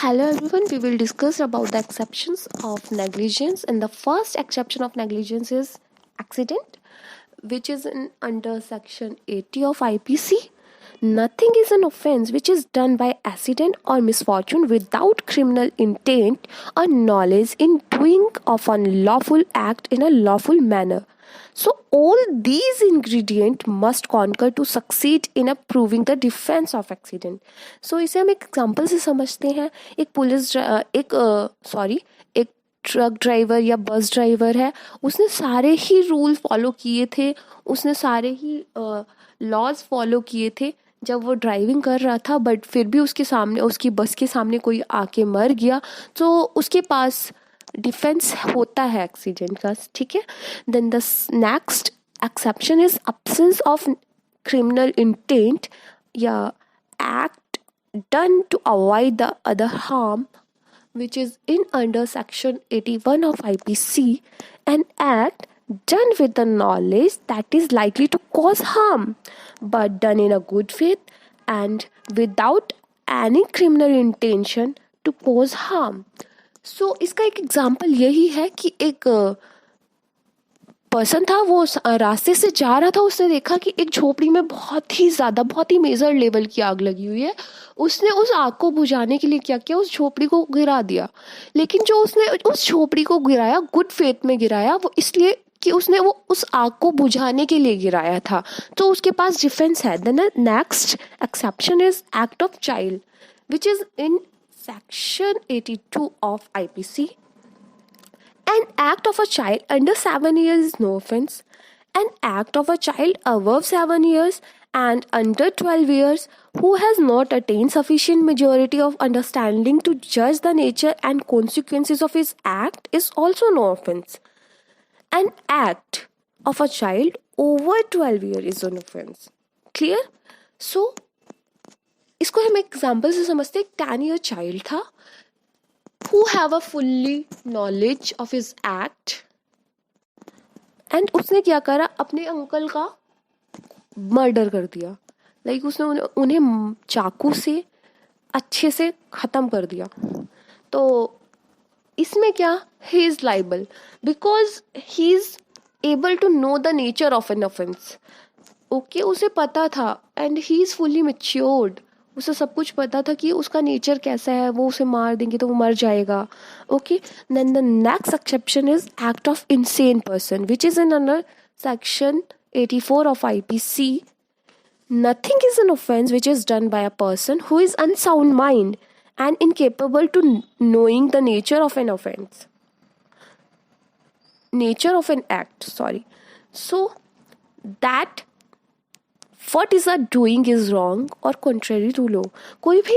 Hello everyone, we will discuss about the exceptions of negligence, and the first exception of negligence is accident, which is under section 80 of IPC. Nothing is an offense which is done by accident or misfortune without criminal intent or knowledge in doing of a lawful act in a lawful manner. So all these ingredients must concur to succeed in proving the defense of accident. So इसे हम एक example से समझते हैं. एक truck driver या bus driver है, उसने सारे ही रूल फॉलो किए थे, उसने सारे ही लॉज फॉलो किए थे जब वो ड्राइविंग कर रहा था, बट फिर भी उसकी बस के सामने कोई आके मर गया, तो उसके पास डिफेंस होता है एक्सीडेंट का. ठीक है. Then the next exception is absence of criminal intent या act done to avoid the other harm which is in under section 81 of IPC, an act done with the knowledge that is likely to cause harm but done in a good faith and without any criminal intention to cause harm. So इसका एक example यही है कि एक person था, वो रास्ते से जा रहा था, उसने देखा कि एक झोपड़ी में बहुत ही मेजर लेवल की आग लगी हुई है. उसने उस आग को बुझाने के लिए क्या किया, उस झोपड़ी को गिरा दिया. लेकिन जो उसने उस झोपड़ी को गिराया, गुड फेथ में गिराया, वो इसलिए कि उसने वो उस आग को बुझाने के लिए गिराया था, तो उसके पास डिफेंस है. Then next exception is act of child which is in section 82 of IPC. An act of a child under 7 years is no offense. An act of a child above 7 years and under 12 years who has not attained sufficient majority of understanding to judge the nature and consequences of his act is also no offense. An act of a child over 12 years is an offense. Clear? So इसको हम example से समझते हैं. 10 year child था who have a fully knowledge of his act and उसने क्या करा, अपने अंकल का मर्डर कर दिया. लाइक उसने उन्हें चाकू से अच्छे से ख़त्म कर दिया. तो इसमें क्या, he is liable because he is able to know the nature of an offense. Okay, उसे पता था and he is fully matured. उसे सब कुछ पता था कि उसका नेचर कैसा है, वो उसे मार देंगे तो वो मर जाएगा. Okay. Then the next exception is act of insane person which is in under section 84 of IPC. Nothing is an offence which is done by a person who is unsound mind and incapable to knowing the nature of an offence, nature of an act. Sorry. So that what is a doing is wrong or contrary to law. कोई भी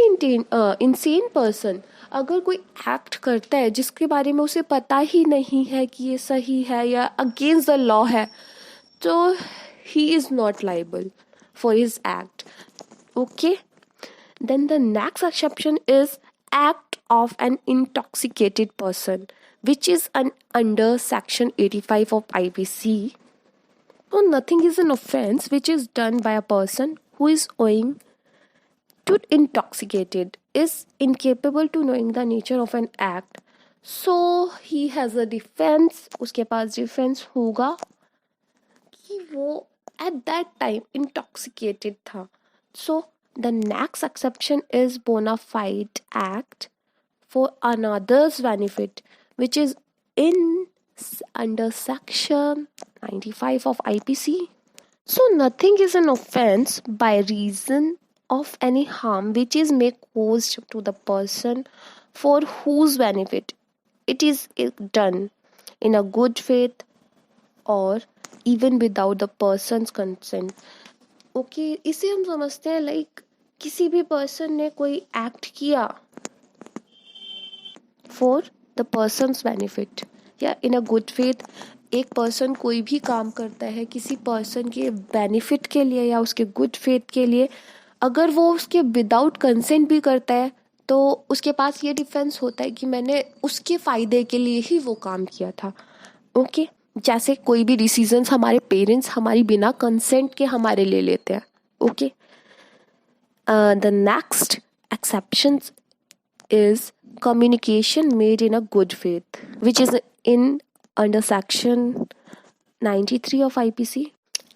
insane person अगर कोई act करता है जिसके बारे में उसे पता ही नहीं है कि ये सही है या अगेंस्ट द लॉ है, तो he is not liable for his act. Okay. Then the next exception is act of an intoxicated person which is under section 85 of IPC. So nothing is an offense which is done by a person who is owing to intoxicated, is incapable to knowing the nature of an act. So he has a defense. उसके पास defense होगा कि वो at that time intoxicated था. So the next exception is bona fide act for another's benefit which is in under section 95 of IPC. So nothing is an offense by reason of any harm which is made caused to the person for whose benefit it is done in a good faith or even without the person's consent. Okay, इसे हम समझते हैं like किसी भी person ने कोई act किया for the person's benefit या इन अ गुड फेथ. एक पर्सन कोई भी काम करता है किसी पर्सन के बेनिफिट के लिए या उसके गुड फेथ के लिए, अगर वो उसके विदाउट कंसेंट भी करता है तो उसके पास ये डिफेंस होता है कि मैंने उसके फ़ायदे के लिए ही वो काम किया था. ओके. जैसे कोई भी डिसीजंस हमारे पेरेंट्स हमारी बिना कंसेंट के हमारे ले लेते हैं. Okay. The next exception is communication made in a good faith, which is in under section 93 of IPC.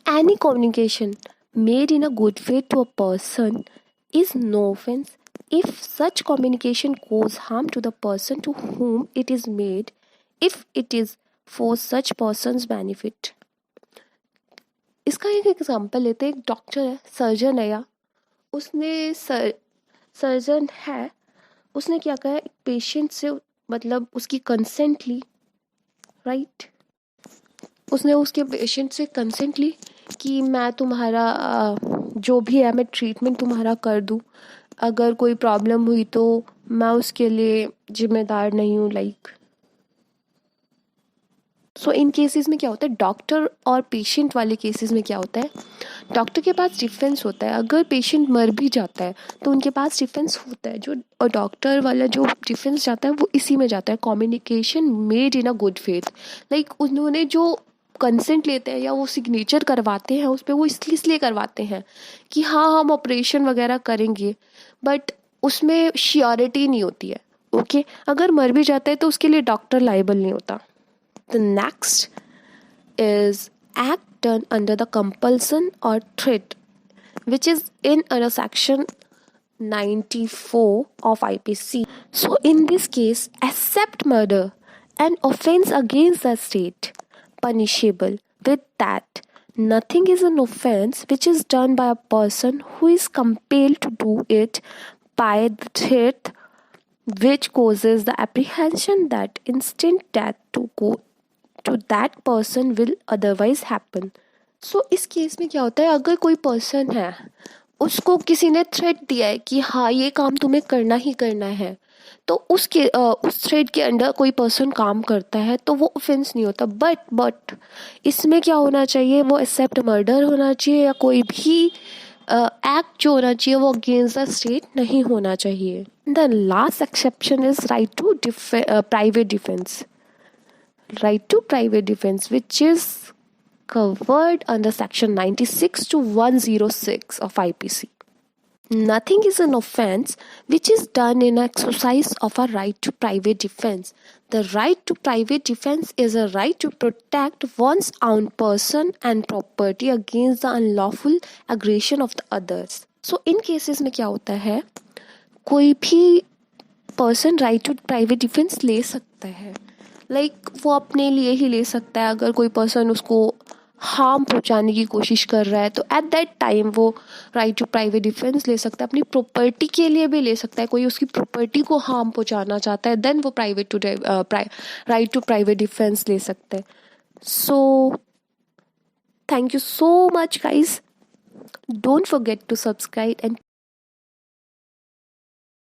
Any communication made in a good faith to a person is no offense if such communication cause harm to the person to whom it is made, if it is for such person's benefit. इसका एक example लेते हैं। एक doctor है, surgeon है, या उसने surgeon है, उसने क्या कहा, एक पेशेंट से मतलब उसकी कंसेंट ली, राइट। उसने उसके पेशेंट से कंसेंट ली कि मैं तुम्हारा जो भी है मैं ट्रीटमेंट तुम्हारा कर दूँ, अगर कोई प्रॉब्लम हुई तो मैं उसके लिए जिम्मेदार नहीं हूँ, लाइक। सो इन केसेस में क्या होता है, डॉक्टर और पेशेंट वाले केसेस में क्या होता है, डॉक्टर के पास डिफेंस होता है। अगर पेशेंट मर भी जाता है तो उनके पास डिफेंस होता है। जो और डॉक्टर वाला जो डिफेंस जाता है वो इसी में जाता है, communication made in a good faith. Like उन्होंने जो कंसेंट लेते हैं या वो सिग्नेचर करवाते हैं उस पर, वो इसलिए करवाते हैं कि हाँ हम ऑपरेशन वगैरह करेंगे, बट उसमें श्योरिटी नहीं होती है। ओके, अगर मर भी जाता है तो उसके लिए डॉक्टर लायबल नहीं होता। The next is act done under the compulsion or threat, which is in under section 94 of IPC. So in this case, accept murder, an offense against the state, punishable with that. Nothing is an offense which is done by a person who is compelled to do it by the threat which causes the apprehension that instant death to that person will otherwise happen. So इस case में क्या होता है, अगर कोई person है, उसको किसी ने थ्रेट दिया है कि हाँ ये काम तुम्हें करना ही करना है, तो उस थ्रेट के अंडर कोई पर्सन काम करता है तो वो ऑफेंस नहीं होता। बट इसमें क्या होना चाहिए, वो एक्सेप्ट मर्डर होना चाहिए या कोई भी एक्ट जो होना चाहिए वो अगेंस्ट द स्टेट नहीं होना चाहिए। The last exception is right to private defence. Right to private defense, which is covered under section 96 to 106 of IPC. Nothing is an offense which is done in exercise of a right to private defense. The right to private defense is a right to protect one's own person and property against the unlawful aggression of the others. So in cases में क्या होता है, कोई भी person right to private defence ले सकता है। Like वो अपने लिए ही ले सकता है। अगर कोई पर्सन उसको हार्म पहुंचाने की कोशिश कर रहा है तो एट दैट टाइम वो राइट टू प्राइवेट डिफेंस ले सकता है। अपनी प्रॉपर्टी के लिए भी ले सकता है। कोई उसकी प्रॉपर्टी को हार्म पहुंचाना चाहता है, देन वो राइट टू प्राइवेट डिफेंस ले सकता है। So thank you so much guys, don't forget to subscribe and